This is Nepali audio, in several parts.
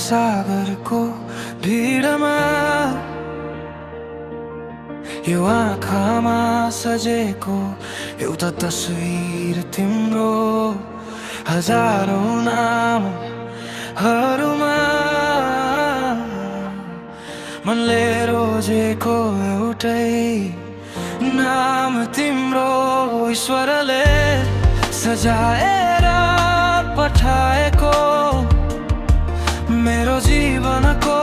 सागरको भिडमा यो आँखामा सजेको एउटा तस्विर तिम्रो हजारौं नामहरूमा मनले रोजेको एउटै नाम तिम्रो ईश्वरले सजाएर पठाएको मेरो जीवनको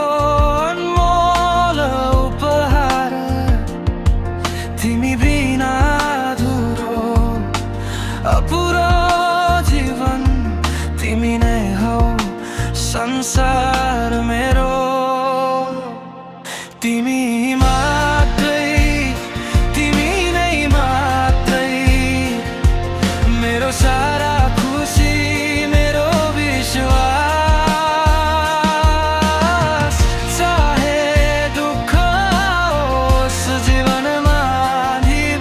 अनमोल उपहार तिमी बिना अधुरो अपुरो जीवन तिमी नै हौ संसार मेरो तिमी मात्रै तिमी नै मात्रै मेरो सारा खुसी मेरो विश्वास चाहे दुःख होस् जीवनमा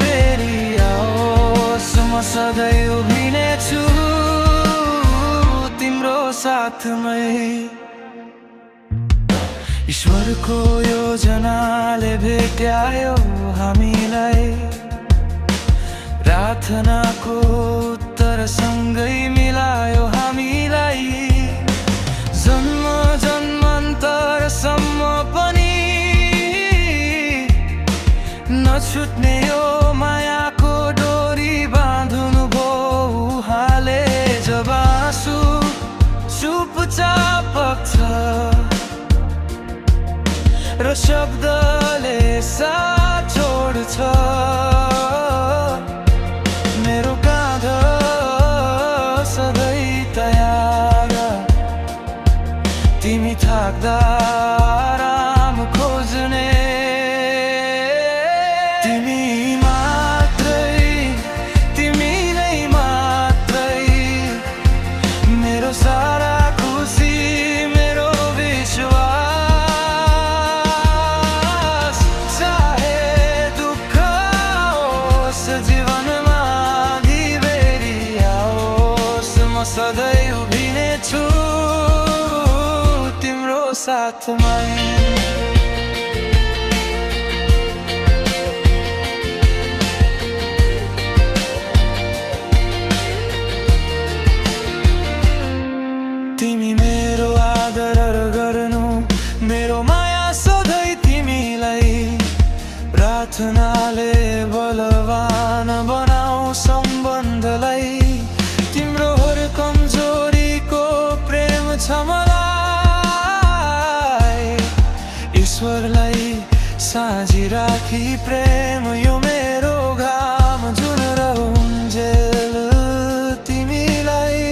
बेरी आओस् म सधैँ उभिनेछु तिम्रो साथमै ईश्वरको योजनाले भेट्यायो हामीलाई प्रार्थनाको उत्तरसँगै मिलायो हामीलाई जन्म जन्मान्तरसम्म पनि नछुट्ने यो मायाको डोरी बाँध्नु भो उहाँले जब आँसु चुपचाप बग्छ र शब्दले साथ छोड्छ मेरो काँध सधैँ तयार तिमी थाक्दा आराम खोज्ने तिमी मात्रै तिमी नै मात्रै मेरो सारा खुसी मेरो विश्वास चाहे दुःख होस् जीवनमा बेरी आओस् म सधैँ उभिनेछु तिम्रो साथमै तिमी मेरो आदर गर्नु मेरो माया सधैँ तिमीलाई प्रार्थनाले बलवान बनाऊ सम्बन्धलाई तिम्रो हर कमजोरीको प्रेम छ मलाई ईश्वरलाई साझी राखी प्रेम यो मेरो घाम जुन रहउन्जेल तिमीलाई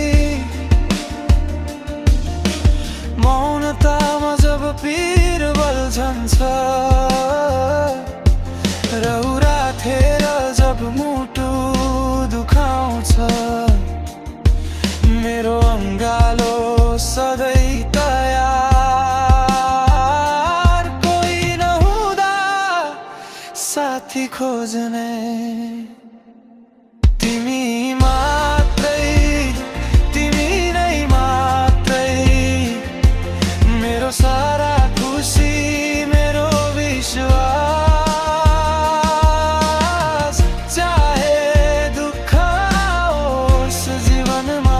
मौनतामा जब पीर बल्झन्छ र उराथेर जब मुटु दुखाउँछ मेरो अङ्गालो सधैँ तयार कोही नहुँदा साथी खोज्ने तिमी मात्रै तिमी नै मात्रै मेरो सारा खुसी मेरो विश्वास चाहे दुःख होस् जीवनमा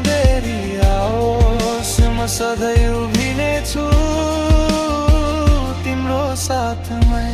बेरी आओस् म सधैँ उभिनेछु तिम्रो साथमै